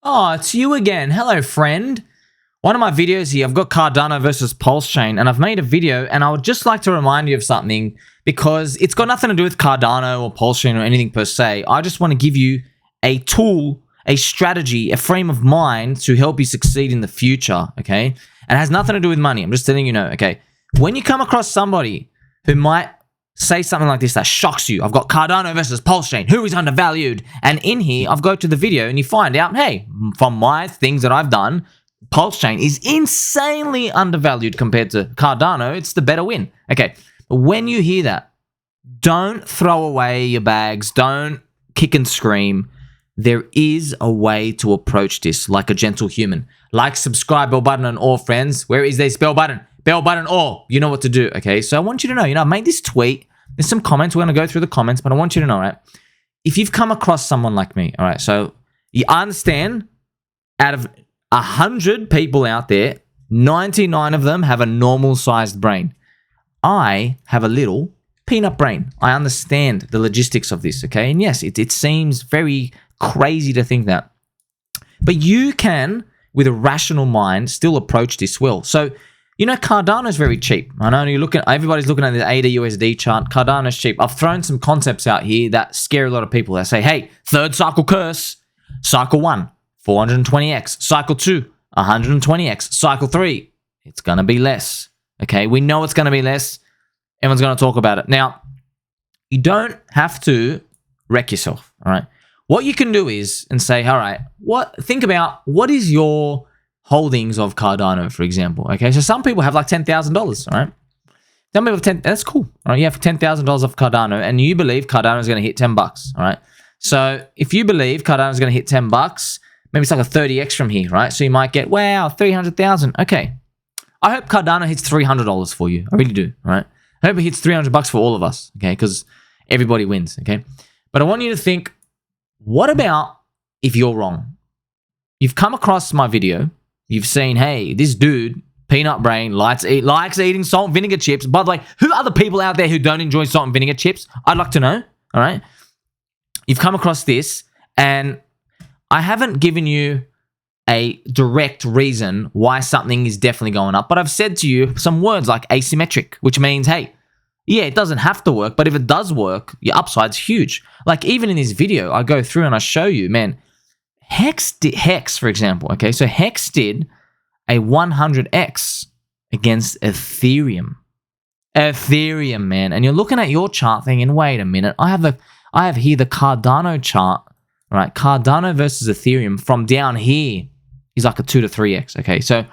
Oh, it's you again. Hello, friend. One of my videos here, I've got Cardano versus PulseChain, and I've made a video, and I would just like to remind you of something because it's got nothing to do with Cardano or PulseChain or anything per se. I just want to give you a tool, a strategy, a frame of mind to help you succeed in the future, okay? And it has nothing to do with money. I'm just letting you know, okay? When you come across somebody who might say something like this that shocks you, I've got Cardano versus PulseChain, who is undervalued? And in here, I've go to the video and you find out, hey, from my things that I've done, PulseChain is insanely undervalued compared to Cardano. It's the better win. Okay, but when you hear that, don't throw away your bags. Don't kick and scream. There is a way to approach this like a gentle human. Like, subscribe, bell button, and all, friends. Where is this bell button? Bell button, all. You know what to do, okay? So I want you to know, I made this tweet. There's some comments. We're going to go through the comments, but I want you to know, right? If you've come across someone like me, all right, so you understand out of 100 people out there, 99 of them have a normal-sized brain. I have a little peanut brain. I understand the logistics of this, okay? And yes, it seems very crazy to think that. But you can, with a rational mind, still approach this well. So, Cardano is very cheap. I know everybody's looking at the AUD/USD chart. Cardano's cheap. I've thrown some concepts out here that scare a lot of people. They say, hey, third cycle curse, cycle 1, 420x, cycle 2, 120x, cycle 3, it's going to be less. Okay, we know it's going to be less. Everyone's going to talk about it. Now, you don't have to wreck yourself, all right? What you can do is and say, all right, think about what is your holdings of Cardano, for example. Okay, so some people have like $10,000, all right? Some people have that's cool. All right, you have $10,000 of Cardano and you believe Cardano is going to hit $10, all right? So if you believe Cardano is going to hit $10, maybe it's like a 30x from here, right? So you might get, wow, 300,000. Okay. I hope Cardano hits $300 for you. I really do, all right? I hope it hits $300 for all of us, okay? Because everybody wins, okay? But I want you to think, what about if you're wrong? You've come across my video. You've seen, hey, this dude, peanut brain, likes eating salt and vinegar chips. By the way, who are the people out there who don't enjoy salt and vinegar chips? I'd like to know, all right? You've come across this, and I haven't given you a direct reason why something is definitely going up, but I've said to you some words like asymmetric, which means, hey, yeah, it doesn't have to work, but if it does work, your upside's huge. Like even in this video, I go through and I show you, man, Hex, for example, okay? So Hex did a 100x against Ethereum. Ethereum, man. And you're looking at your chart thinking, wait a minute, I have here the Cardano chart, right? Cardano versus Ethereum from down here is like a 2 to 3x, okay? So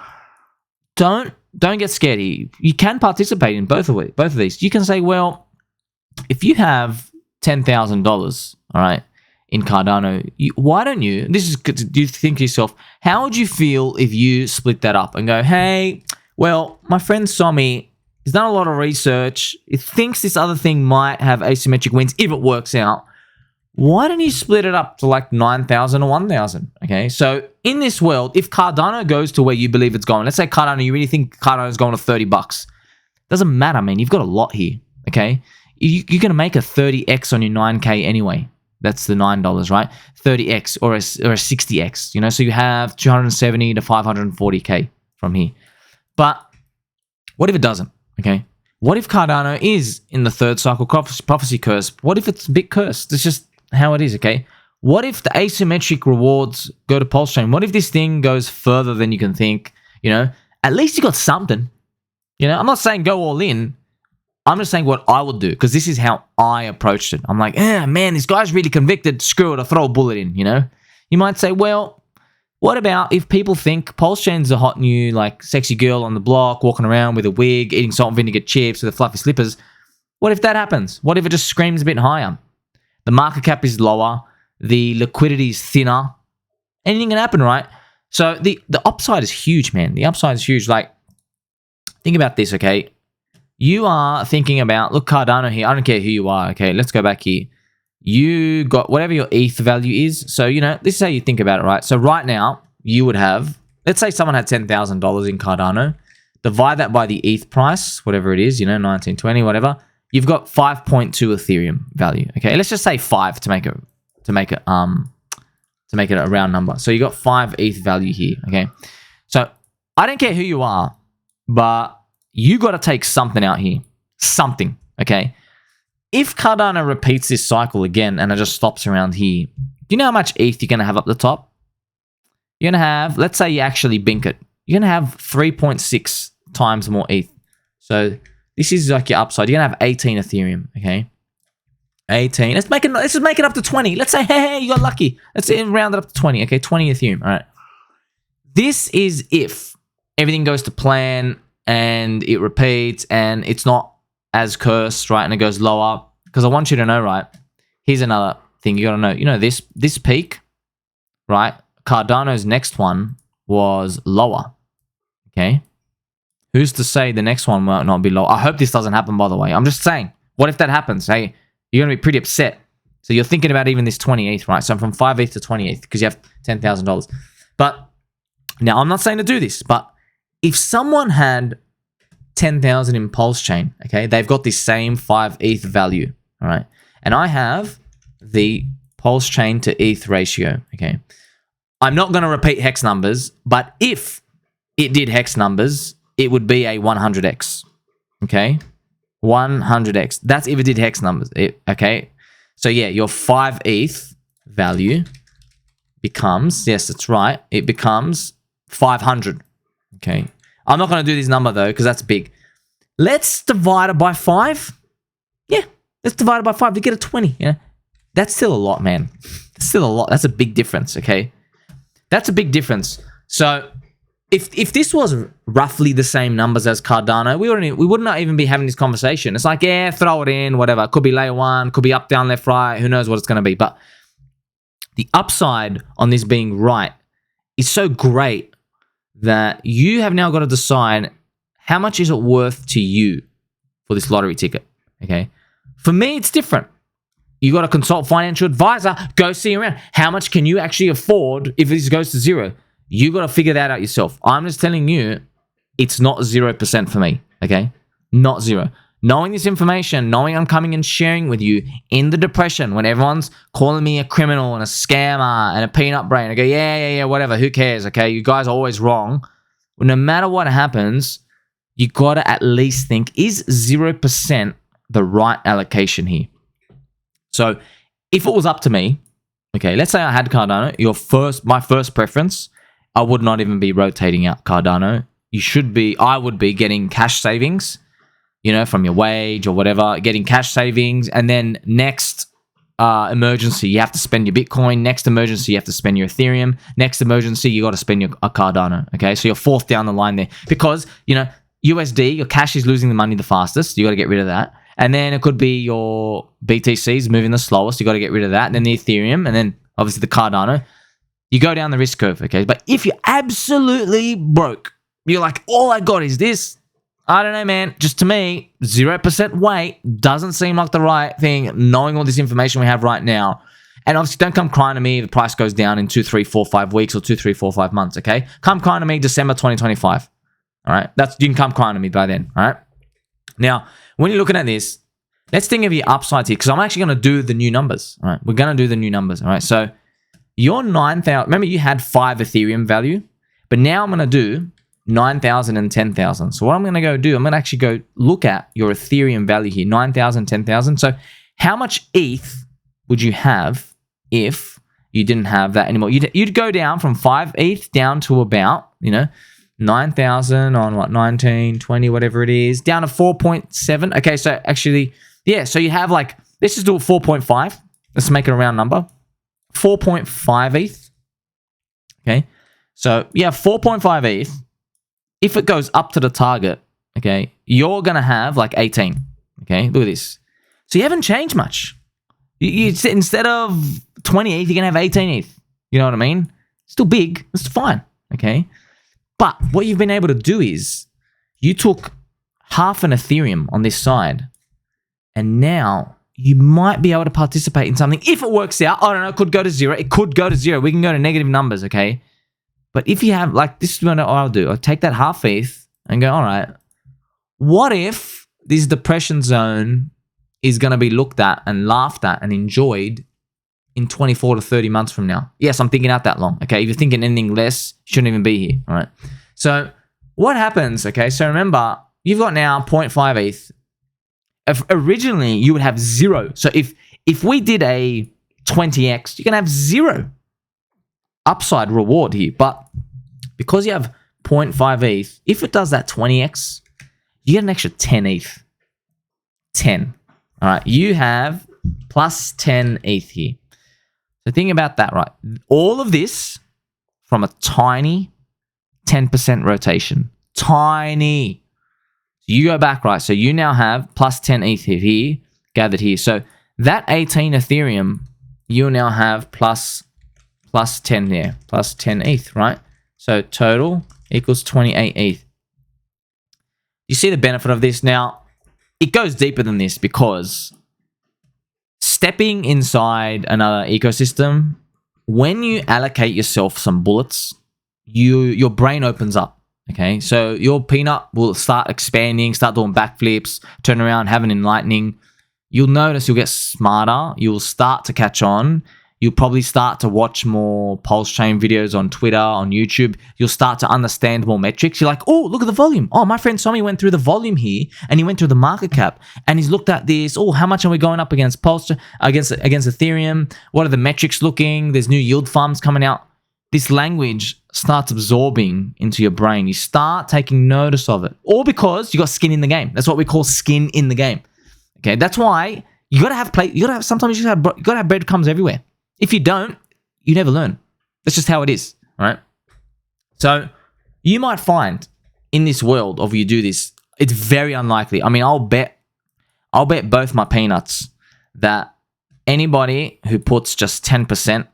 don't get scared here. You can participate in both of these. You can say, well, if you have $10,000, all right, in Cardano, why don't you, do you think to yourself, how would you feel if you split that up and go, hey, well, my friend Somi, he's done a lot of research. He thinks this other thing might have asymmetric wins if it works out. Why don't you split it up to like 9,000 or 1,000? Okay, so in this world, if Cardano goes to where you believe it's going, let's say Cardano, you really think Cardano is going to $30. Doesn't matter, man. You've got a lot here, okay? You're going to make a 30x on your 9K anyway. That's the $9, right? 30x or a 60x, so you have 270 to 540K from here. But what if it doesn't, okay? What if Cardano is in the third cycle prophecy curse? What if it's a bit cursed? It's just how it is, okay? What if the asymmetric rewards go to PulseChain? What if this thing goes further than you can think? At least you got something. I'm not saying go all in. I'm just saying what I would do because this is how I approached it. I'm like, man, this guy's really convicted. Screw it, I'll throw a bullet in, You might say, well, what about if people think PulseChain's a hot new, like, sexy girl on the block, walking around with a wig, eating salt and vinegar chips with the fluffy slippers? What if that happens? What if it just screams a bit higher? The market cap is lower. The liquidity is thinner. Anything can happen, right? So the upside is huge, man. The upside is huge. Like, think about this, okay? You are thinking about, look, Cardano here. I don't care who you are, okay? Let's go back here. You got whatever your ETH value is. So, this is how you think about it, right? So right now, you would have, let's say someone had $10,000 in Cardano. Divide that by the ETH price, whatever it is, 19, 20, whatever. You've got 5.2 Ethereum value, okay? Let's just say 5 to make it to make it a round number. So you got 5 ETH value here, okay? So I don't care who you are, but you got to take something out here. Something, okay? If Cardano repeats this cycle again and it just stops around here, do you know how much ETH you're going to have up the top? You're going to have, let's say you actually bink it. You're going to have 3.6 times more ETH. So this is like your upside. You're going to have 18 Ethereum, okay? 18. Let's just make it up to 20. Let's say, hey, you got lucky. Let's round it up to 20, okay? 20 Ethereum, all right? This is if everything goes to plan and it repeats and it's not as cursed, right? And it goes lower. Because I want you to know, right? Here's another thing you got to know. You know, this peak, right? Cardano's next one was lower, okay? Who's to say the next one might not be low? I hope this doesn't happen, by the way. I'm just saying, what if that happens? Hey, you're going to be pretty upset. So you're thinking about even this 20 ETH, right? So from 5 ETH to 20 ETH because you have $10,000. But now I'm not saying to do this, but if someone had 10,000 in PulseChain, okay, they've got this same 5 ETH value, all right? And I have the PulseChain to ETH ratio, okay? I'm not going to repeat hex numbers, but if it did hex numbers, it would be a 100x, okay? 100x. That's if it did hex numbers, okay? So yeah, your 5 ETH value becomes, yes, that's right, it becomes 500, okay? I'm not going to do this number though, because that's big. Let's divide it by 5. Yeah, let's divide it by 5 to get a 20, yeah? That's still a lot, man. That's still a lot. That's a big difference, okay? That's a big difference. So if this was roughly the same numbers as Cardano, we would not even be having this conversation. It's like, yeah, throw it in, whatever. It could be layer 1, could be up, down, left, right. Who knows what it's going to be. But the upside on this being right is so great that you have now got to decide how much is it worth to you for this lottery ticket, okay? For me, it's different. You got to consult financial advisor, go see around. How much can you actually afford if this goes to 0? You got to figure that out yourself. I'm just telling you, it's not 0% for me, okay? Not 0. Knowing this information, knowing I'm coming and sharing with you in the depression when everyone's calling me a criminal and a scammer and a peanut brain. I go, yeah, whatever. Who cares, okay? You guys are always wrong. Well, no matter what happens, you got to at least think, is 0% the right allocation here? So if it was up to me, okay, let's say I had Cardano, my first preference, I would not even be rotating out Cardano. I would be getting cash savings, you know, from your wage or whatever, getting cash savings. And then next emergency, you have to spend your Bitcoin. Next emergency, you have to spend your Ethereum. Next emergency, you got to spend a Cardano. Okay, so you're fourth down the line there because, you know, USD, your cash is losing the money the fastest. You got to get rid of that. And then it could be your BTCs moving the slowest. You got to get rid of that. And then the Ethereum, and then obviously the Cardano. You go down the risk curve, okay? But if you're absolutely broke, you're like, all I got is this. I don't know, man. Just to me, 0% weight doesn't seem like the right thing, knowing all this information we have right now. And obviously, don't come crying to me if the price goes down in 2, 3, 4, 5 weeks or 2, 3, 4, 5 months, okay? Come crying to me December 2025, all right? You can come crying to me by then, all right? Now, when you're looking at this, let's think of your upsides here because I'm actually going to do the new numbers, all right? We're going to do the new numbers, all right? So your 9,000, remember you had 5 Ethereum value, but now I'm going to do 9,000 and 10,000. So what I'm going to go do, I'm going to actually go look at your Ethereum value here, 9,000, 10,000. So how much ETH would you have if you didn't have that anymore? You'd go down from 5 ETH down to about, you know, 9,000 on what, 19, 20, whatever it is, down to 4.7. Okay, so actually, yeah, so you have like, let's just do it 4.5. Let's make it a round number. 4.5 ETH. Okay, so yeah, 4.5 ETH. If it goes up to the target, okay, you're going to have like 18. Okay, look at this. So you haven't changed much. Instead of 20 ETH, you're going to have 18 ETH. You know what I mean? Still big. It's fine. Okay. But what you've been able to do is you took half an Ethereum on this side and now you might be able to participate in something. If it works out, I don't know, it could go to 0. It could go to 0. We can go to negative numbers, okay? But if you have, like, this is what I'll do. I'll take that half ETH and go, all right, what if this depression zone is going to be looked at and laughed at and enjoyed in 24 to 30 months from now? Yes, I'm thinking out that long. Okay, if you're thinking anything less, you shouldn't even be here. All right. So what happens? Okay, so remember, you've got now 0.5 ETH. If originally you would have 0. So if we did a 20x, you can have 0 upside reward here. But because you have 0.5 ETH, if it does that 20x, you get an extra 10 ETH. 10. All right, you have plus 10 ETH here. So think about that, right? All of this from a tiny 10% rotation. Tiny. You go back, right? So you now have plus 10 ETH here, gathered here. So that 18 Ethereum, you now have plus 10 there, plus 10 ETH, right? So total equals 28 ETH. You see the benefit of this? Now, it goes deeper than this because stepping inside another ecosystem, when you allocate yourself some bullets, your brain opens up. Okay, so your peanut will start expanding, start doing backflips, turn around, have an enlightening. You'll notice you'll get smarter. You'll start to catch on. You'll probably start to watch more PulseChain videos on Twitter, on YouTube. You'll start to understand more metrics. You're like, oh, look at the volume. Oh, my friend Tommy went through the volume here, and he went through the market cap, and he's looked at this. Oh, how much are we going up against against Ethereum? What are the metrics looking? There's new yield farms coming out. This language starts absorbing into your brain. You start taking notice of it, all because you got skin in the game. That's what we call skin in the game. Okay, that's why you gotta have play. You gotta have sometimes you gotta have breadcrumbs everywhere. If you don't, you never learn. That's just how it is, right? So you might find in this world of you do this, it's very unlikely. I mean, I'll bet both my peanuts that anybody who puts just 10%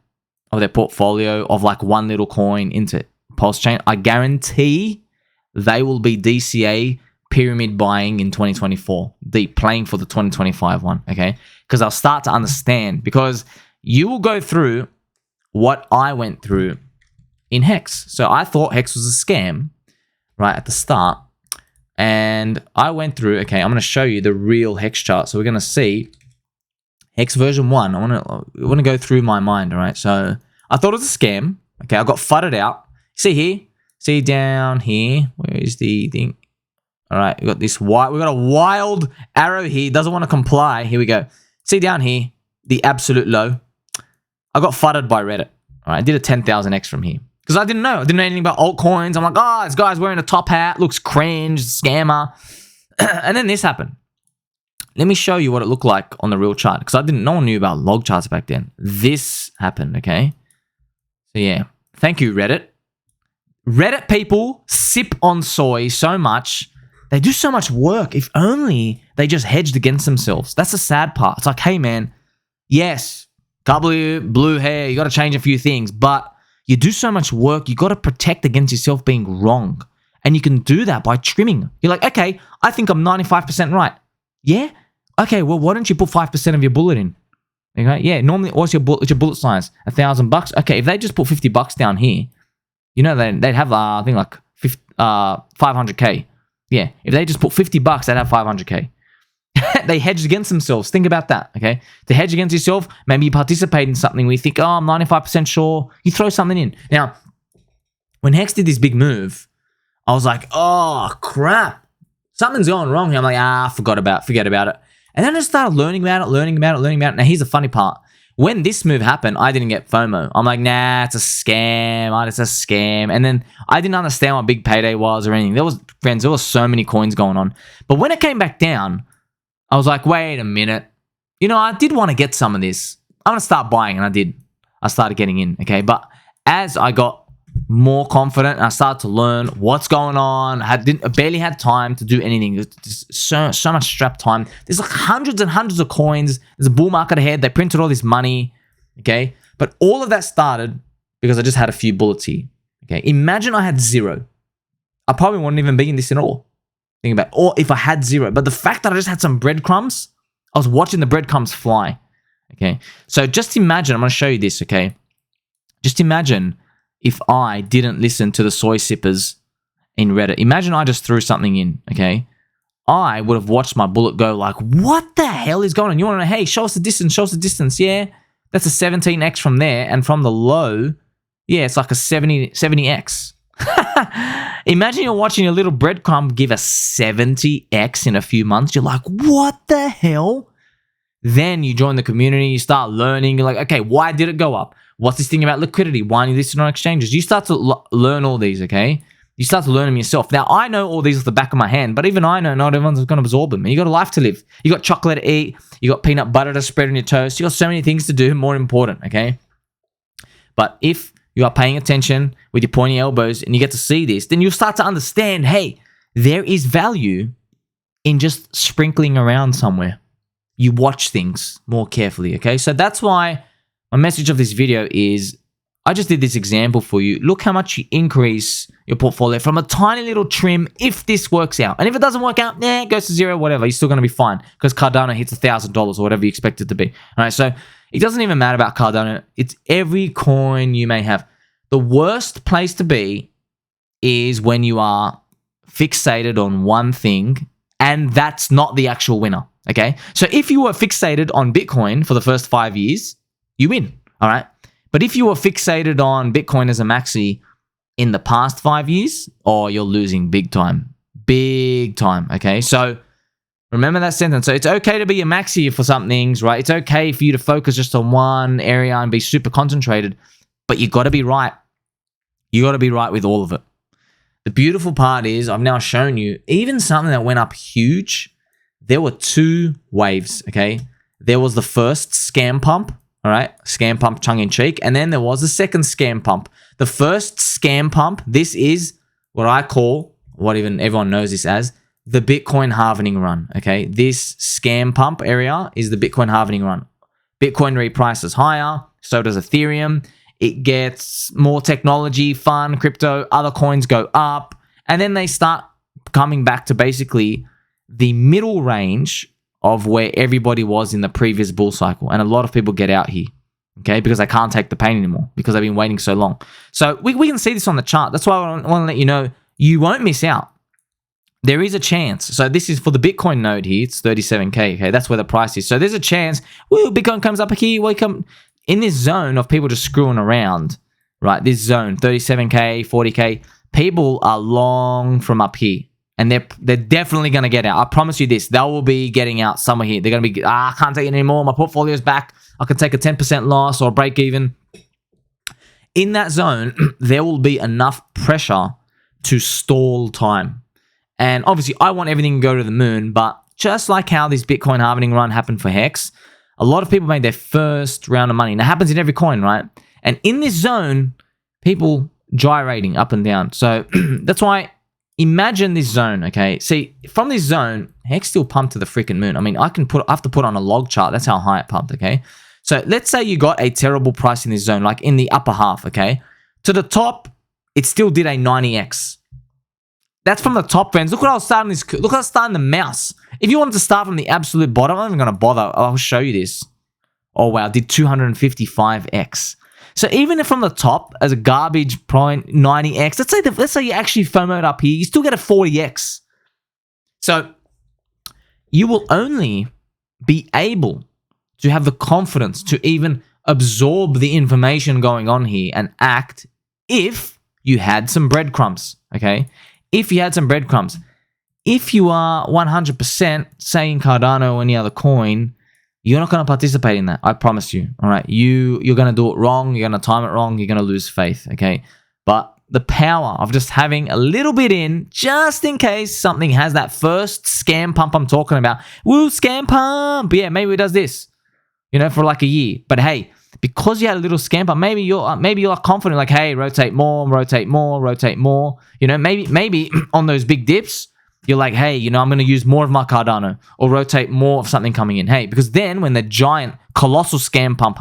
of their portfolio of like one little coin into PulseChain, I guarantee they will be DCA pyramid buying in 2024, playing for the 2025 one, okay? Because I'll start to understand, because you will go through what I went through in Hex. So I thought Hex was a scam right at the start, and I went through, okay, I'm going to show you the real Hex chart. So we're going to see Hex version 1. I want to go through my mind, all right? So I thought it was a scam. Okay, I got fudded out. See here? See down here? Where is the thing? All right, we got this we got a wild arrow here. Doesn't want to comply. Here we go. See down here? The absolute low. I got fudded by Reddit. All right, I did a 10,000x from here. Because I didn't know. I didn't know anything about altcoins. I'm like, oh, this guy's wearing a top hat. Looks cringe. Scammer. And then this happened. Let me show you what it looked like on the real chart, because no one knew about log charts back then. This happened, okay? So yeah, thank you, Reddit. Reddit people sip on soy so much. They do so much work. If only they just hedged against themselves. That's the sad part. It's like, hey man, yes, blue hair, you got to change a few things, but you do so much work, you got to protect against yourself being wrong. And you can do that by trimming. You're like, okay, I think I'm 95% right. Yeah? Okay, well, why don't you put 5% of your bullet in? Okay, yeah, normally, what's your bullet size? $1,000? Okay, if they just put $50 down here, you know, they'd have, I think, like 500K. Yeah, if they just put $50, they'd have 500K. They hedged against themselves. Think about that, okay? To hedge against yourself, maybe you participate in something where you think, oh, I'm 95% sure. You throw something in. Now, when Hex did this big move, I was like, oh, crap. Something's going wrong here. I'm like, forget about it. And then I started learning about it. Now, here's the funny part. When this move happened, I didn't get FOMO. I'm like, nah, it's a scam. It's a scam. And then I didn't understand what big payday was or anything. There was so many coins going on. But when it came back down, I was like, wait a minute. You know, I did want to get some of this. I'm going to start buying, and I did. I started getting in, okay? But as I got more confident and I started to learn what's going on, I barely had time to do anything. There's so much strap time. There's like hundreds and hundreds of coins. There's a bull market ahead. They printed all this money, okay? But all of that started because I just had a few bullets here, okay? Imagine I had 0. I probably wouldn't even be in this at all. Think about it. Or if I had 0. But the fact that I just had some breadcrumbs, I was watching the breadcrumbs fly, okay? So just imagine, I'm going to show you this, okay? Just imagine if I didn't listen to the soy sippers in Reddit. Imagine I just threw something in, okay? I would have watched my bullet go like, what the hell is going on? You want to know, hey, show us the distance, yeah? That's a 17x from there. And from the low, yeah, it's like a 70x. Imagine you're watching a little breadcrumb give a 70x in a few months. You're like, what the hell? Then you join the community, you start learning. You're like, okay, why did it go up? What's this thing about liquidity? Why are you listed on exchanges? You start to learn all these, okay? You start to learn them yourself. Now, I know all these off the back of my hand, but even I know not everyone's going to absorb them. And you got a life to live. You got chocolate to eat. You got peanut butter to spread on your toast. You got so many things to do, more important, okay? But if you are paying attention with your pointy elbows and you get to see this, then you'll start to understand, hey, there is value in just sprinkling around somewhere. You watch things more carefully, okay? So that's why my message of this video is, I just did this example for you. Look how much you increase your portfolio from a tiny little trim if this works out. And if it doesn't work out, it goes to zero, whatever. You're still going to be fine because Cardano hits $1,000 or whatever you expect it to be. All right, so it doesn't even matter about Cardano. It's every coin you may have. The worst place to be is when you are fixated on one thing and that's not the actual winner, okay? So if you were fixated on Bitcoin for the first 5 years, you win, all right? But if you were fixated on Bitcoin as a maxi in the past 5 years, you're losing big time, okay? So remember that sentence. So it's okay to be a maxi for some things, right? It's okay for you to focus just on one area and be super concentrated, but you got to be right. You got to be right with all of it. The beautiful part is I've now shown you even something that went up huge, there were two waves, okay? There was the first scam pump, all right? Scam pump tongue in cheek. And then there was the second scam pump. The first scam pump, this is what I call, what even everyone knows this as, the Bitcoin halvening run, okay? This scam pump area is the Bitcoin halvening run. Bitcoin reprices higher, so does Ethereum. It gets more technology, fun, crypto, other coins go up, and then they start coming back to basically the middle range of where everybody was in the previous bull cycle. And a lot of people get out here, okay, because they can't take the pain anymore because they've been waiting so long. So we can see this on the chart. That's why I want to let you know you won't miss out. There is a chance. So this is for the Bitcoin node here. It's 37K, okay? That's where the price is. So there's a chance, Bitcoin comes up here, we come in this zone of people just screwing around, right? This zone, 37K, 40K, people are long from up here. And they're definitely going to get out. I promise you this. They will be getting out somewhere here. They're going to be, I can't take it anymore. My portfolio's back. I can take a 10% loss or break even. In that zone, there will be enough pressure to stall time. And obviously, I want everything to go to the moon. But just like how this Bitcoin halvening run happened for Hex, a lot of people made their first round of money. And that happens in every coin, right? And in this zone, people gyrating up and down. So that's why imagine this zone, okay? See, from this zone, Hex still pumped to the freaking moon. I mean, I have to put on a log chart. That's how high it pumped, okay? So let's say you got a terrible price in this zone, like in the upper half, okay? To the top, it still did a 90x. That's from the top, friends. Look what I was starting this. Look what I was starting the mouse. If you wanted to start from the absolute bottom, I'm not even going to bother. I'll show you this. Oh, wow. Did 255x. So even if from the top as a garbage point 90x, let's say you actually FOMO'd up here, you still get a 40x. So you will only be able to have the confidence to even absorb the information going on here and act if you had some breadcrumbs, okay? If you had some breadcrumbs. If you are 100% saying Cardano or any other coin, you're not going to participate in that. I promise you. All right. You're going to do it wrong. You're going to time it wrong. You're going to lose faith. Okay. But the power of just having a little bit in, just in case something has that first scam pump I'm talking about. Woo, scam pump. Yeah, maybe it does this, for like a year. But hey, because you had a little scam pump, maybe you're confident, like, hey, rotate more. Maybe on those big dips, you're like, hey, I'm going to use more of my Cardano or rotate more of something coming in. Hey, because then when the giant, colossal scam pump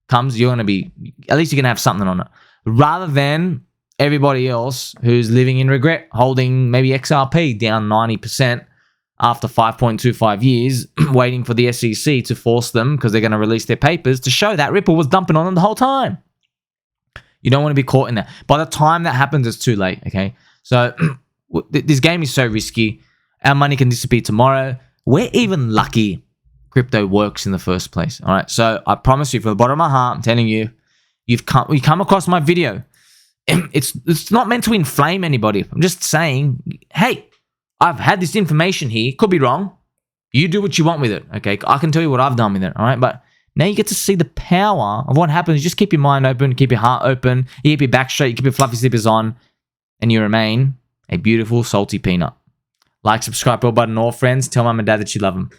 comes, you're going to be, at least you're going to have something on it. Rather than everybody else who's living in regret, holding maybe XRP down 90% after 5.25 years, waiting for the SEC to force them, because they're going to release their papers, to show that Ripple was dumping on them the whole time. You don't want to be caught in that. By the time that happens, it's too late, okay? So this game is so risky. Our money can disappear tomorrow. We're even lucky crypto works in the first place. All right. So I promise you, from the bottom of my heart, I'm telling you, you come across my video. It's not meant to inflame anybody. I'm just saying, hey, I've had this information here. Could be wrong. You do what you want with it. Okay. I can tell you what I've done with it. All right. But now you get to see the power of what happens. Just keep your mind open, keep your heart open, you keep your back straight, you keep your fluffy slippers on, and you remain a beautiful, salty peanut. Like, subscribe, bell button, all friends. Tell mum and dad that you love them.